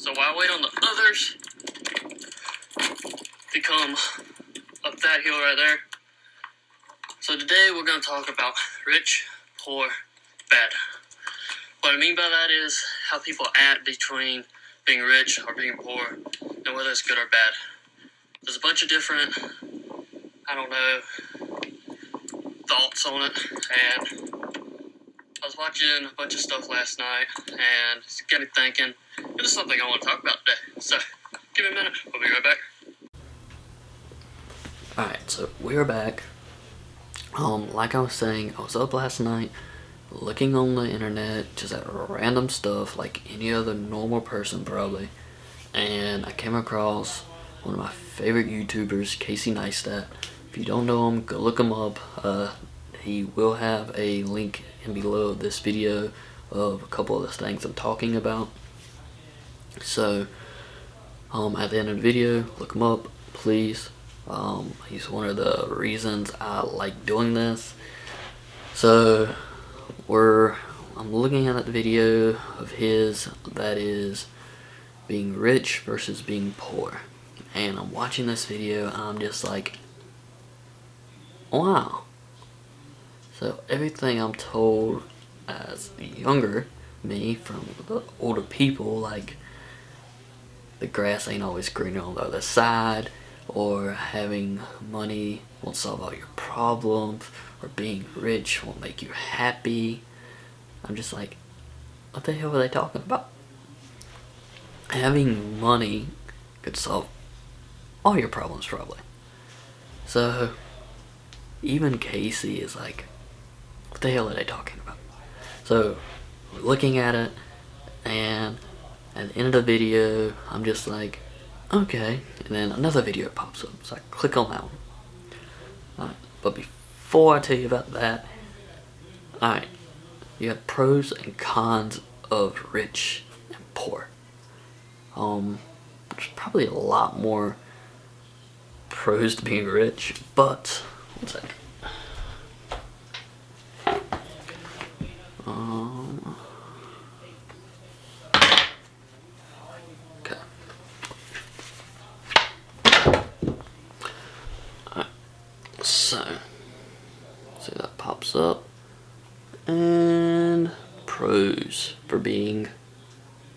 So while I wait on the others to come up that hill right there. So today we're going to talk about rich, poor, bad. What I mean by that is how people act between being rich or being poor and whether it's good or bad. There's a bunch of different, thoughts on it, and I was watching a bunch of stuff last night and it's got me thinking, it is something I want to talk about today. So give me a minute, we'll be right back. Alright, so we're back. Like I was saying, I was up last night looking on the internet just at random stuff like any other normal person probably, and I came across one of my favorite YouTubers, Casey Neistat. If you don't know him, go look him up. He will have a link in below this video of a couple of the things I'm talking about. So at the end of the video, look him up, please. He's one of the reasons I like doing this. So I'm looking at the video of his that is being rich versus being poor, and I'm watching this video and I'm just like, wow. So everything I'm told as the younger me from the older people, like the grass ain't always greener on the other side, or having money won't solve all your problems, or being rich won't make you happy. I'm just like, what the hell are they talking about? Having money could solve all your problems probably. So even Casey is like, what the hell are they talking about? So looking at it, and at the end of the video I'm just like, okay, and then another video pops up, so I click on that one. Alright, but before I tell you about that, alright, you have pros and cons of rich and poor. There's probably a lot more pros to being rich, but one second. Okay. Alright, so that pops up, and pros for being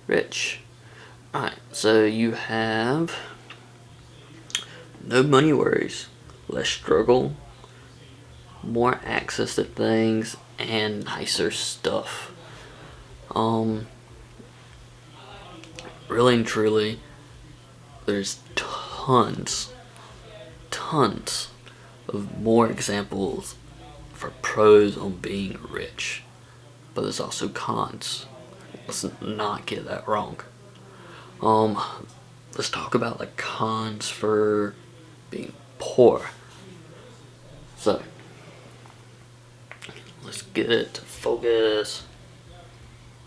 rich. Alright, so you have no money worries, less struggle, more access to things, and nicer stuff. Really and truly, there's tons of more examples for pros on being rich, but there's also cons. Let's not get that wrong. Let's talk about the cons for being poor. So let's get it to focus.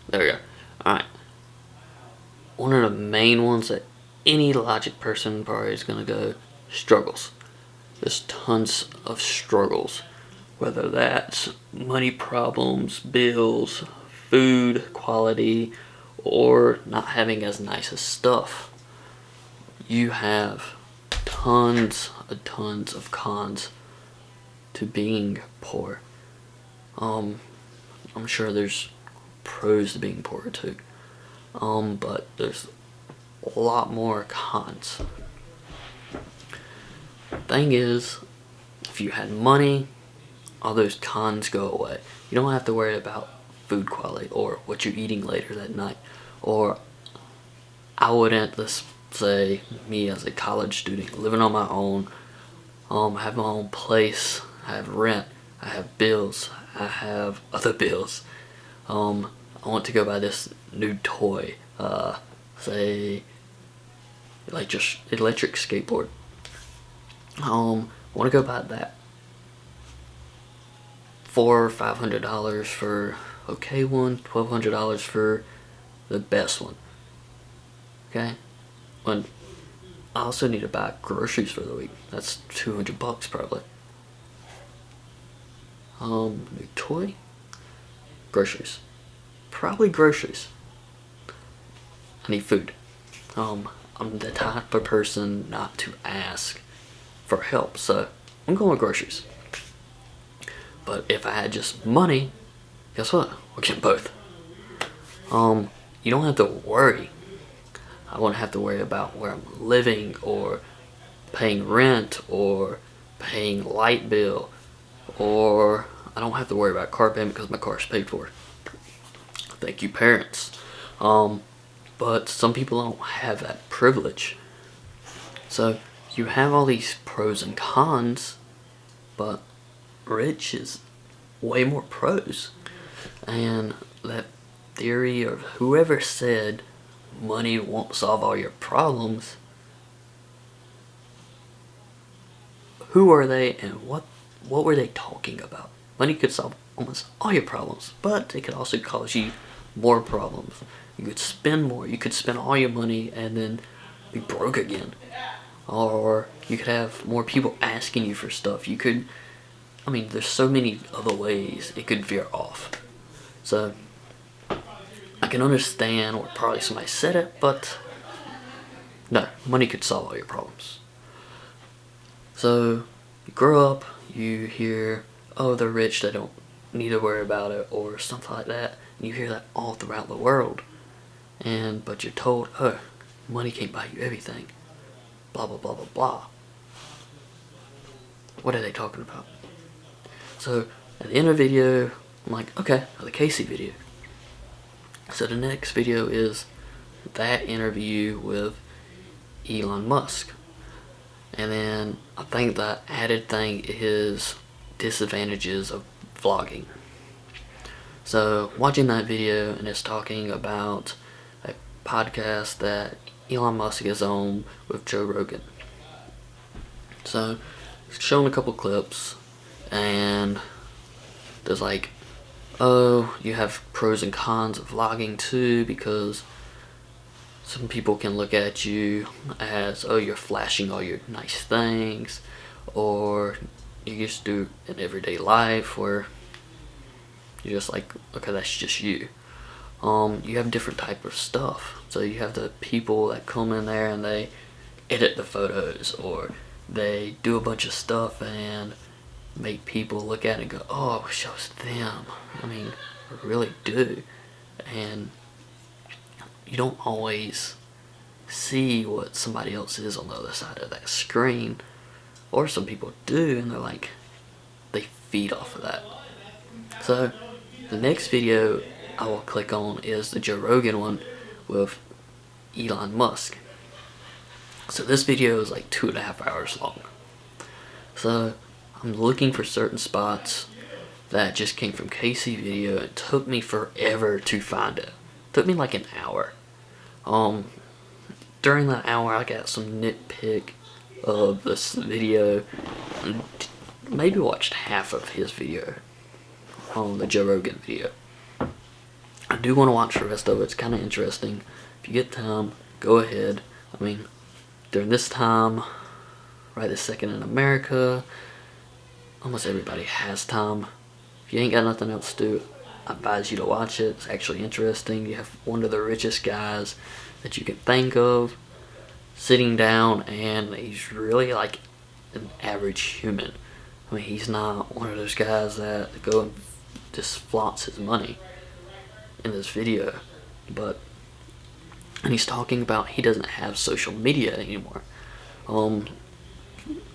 There we go. Alright. One of the main ones that any logic person probably is going to go, struggles. There's tons of struggles. Whether that's money problems, bills, food quality, or not having as nice as stuff. You have tons of cons to being poor. I'm sure there's pros to being poor too, but there's a lot more cons. Thing is, if you had money, all those cons go away. You don't have to worry about food quality or what you're eating later that night. Or I wouldn't, let's say me as a college student living on my own, I have my own place, I have rent, I have bills, I have other bills. I want to go buy this new toy, say like just electric skateboard. I want to go buy that. $400 or $500 for okay one, $1,200 for the best one. Okay, when I also need to buy groceries for the week. That's $200 probably. New toy, groceries, probably groceries. I need food. I'm the type of person not to ask for help, so I'm going with groceries. But if I had just money, guess what? We'll get both. You don't have to worry. I wouldn't have to worry about where I'm living, or paying rent, or paying light bill, or I don't have to worry about car payment because my car's paid for. Thank you, parents. But some people don't have that privilege. So you have all these pros and cons, but rich is way more pros. And that theory of whoever said money won't solve all your problems, who are they and what were they talking about? Money could solve almost all your problems, but it could also cause you more problems. You could spend more. You could spend all your money and then be broke again. Or you could have more people asking you for stuff. You could, there's so many other ways it could veer off. So I can understand where probably somebody said it, but no, money could solve all your problems. So you grow up, you hear, oh, they're rich, they don't need to worry about it, or something like that. And you hear that all throughout the world. But you're told, oh, money can't buy you everything. Blah, blah, blah, blah, blah. What are they talking about? So at the end of the video, I'm like, okay, the Casey video. So the next video is that interview with Elon Musk. And then I think the added thing is disadvantages of vlogging. So watching that video, and it's talking about a podcast that Elon Musk is on with Joe Rogan. So it's showing a couple clips, and there's like, oh, you have pros and cons of vlogging too, because some people can look at you as, oh, you're flashing all your nice things, or you just do an everyday life where you're just like, okay, that's just you. You have different type of stuff. So you have the people that come in there and they edit the photos, or they do a bunch of stuff and make people look at it and go, oh, I wish I was them. I really do. And you don't always see what somebody else is on the other side of that screen. Or some people do, and they're like, they feed off of that. So the next video I will click on is the Joe Rogan one with Elon Musk. So this video is like 2.5 hours long. So I'm looking for certain spots that just came from Casey video. It took me forever to find it. Took me like an hour. During that hour I got some nitpick of this video. Maybe watched half of his video on the Joe Rogan video. I do want to watch the rest of it. It's kind of interesting. If you get time, go ahead. During this time, right this second in America, almost everybody has time. If you ain't got nothing else to do, I advise you to watch it. It's actually interesting. You have one of the richest guys that you can think of sitting down, and he's really like an average human. He's not one of those guys that go and just flaunts his money in this video. And he's talking about he doesn't have social media anymore.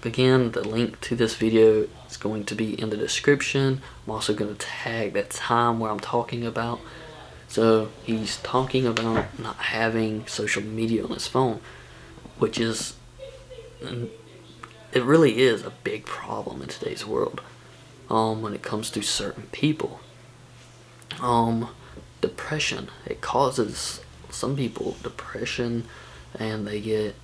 Again, the link to this video is going to be in the description. I'm also going to tag that time where I'm talking about. So he's talking about not having social media on his phone, which is, it really is a big problem in today's world. When it comes to certain people. Depression. It causes some people depression, and they get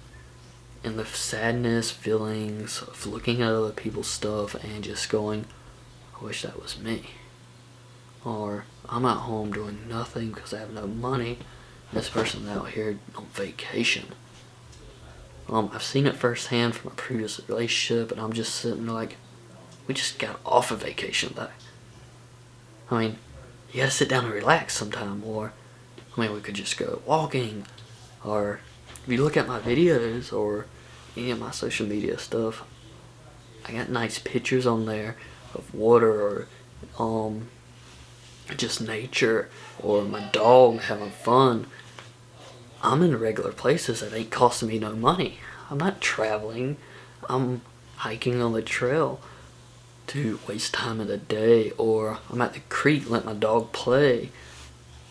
in the sadness feelings of looking at other people's stuff and just going, I wish that was me. Or I'm at home doing nothing because I have no money. This person's out here on vacation. I've seen it firsthand from a previous relationship, and I'm just sitting there like, we just got off a vacation though. You gotta sit down and relax sometime, or we could just go walking, or if you look at my videos or any of my social media stuff, I got nice pictures on there of water or just nature or my dog having fun. I'm in regular places that ain't costing me no money. I'm not traveling. I'm hiking on the trail to waste time in the day, or I'm at the creek let my dog play.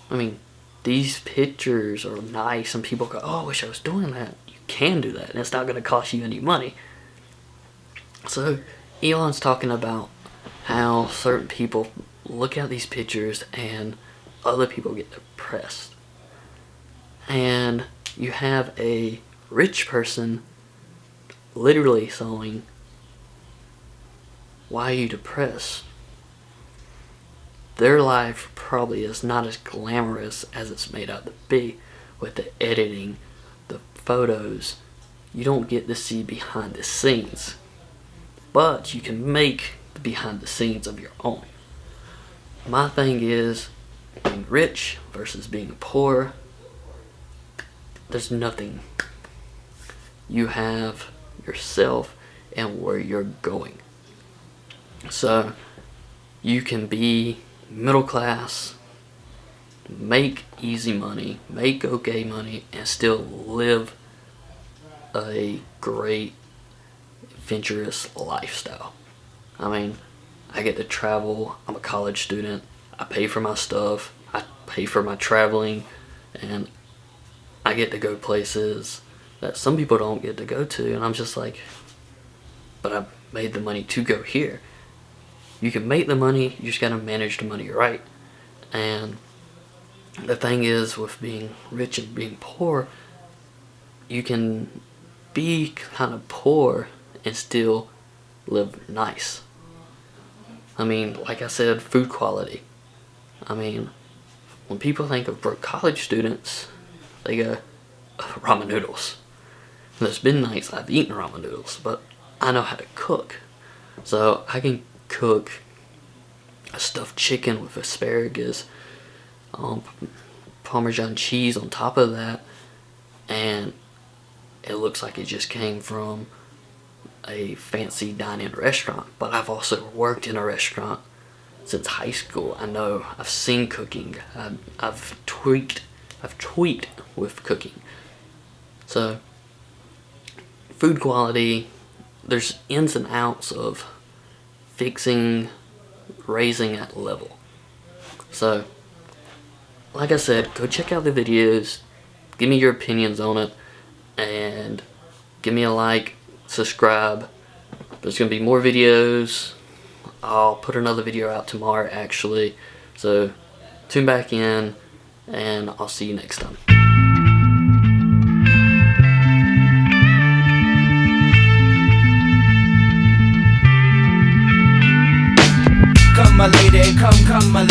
I mean, these pictures are nice and people go, oh, I wish I was doing that. You can do that and it's not going to cost you any money. So Elon's talking about how certain people look at these pictures and other people get depressed. And you have a rich person literally saying, why are you depressed? Their life probably is not as glamorous as it's made out to be with the editing, the photos. You don't get to see behind the scenes, but you can make the behind the scenes of your own. My thing is, being rich versus being poor, there's nothing. You have yourself and where you're going. So you can be middle class, make easy money, make okay money, and still live a great adventurous lifestyle. I mean, I get to travel. I'm a college student. I pay for my stuff. I pay for my traveling, and I get to go places that some people don't get to go to, and I'm just like, but I made the money to go here. You can make the money, you just gotta manage the money right. And the thing is, with being rich and being poor, you can be kind of poor and still live nice. I mean, like I said, food quality. I mean, when people think of broke college students, they go, ramen noodles. And there's been nights I've eaten ramen noodles, but I know how to cook. So I can cook a stuffed chicken with asparagus, Parmesan cheese on top of that, and it looks like it just came from a fancy dining restaurant. But I've also worked in a restaurant since high school. I know, I've seen cooking. I've tweaked with cooking. So food quality, there's ins and outs of fixing, raising that level. So like I said, go check out the videos, give me your opinions on it, and give me a like, subscribe. There's gonna be more videos. I'll put another video out tomorrow actually, so tune back in and I'll see you next time. Come my lady, come my lady.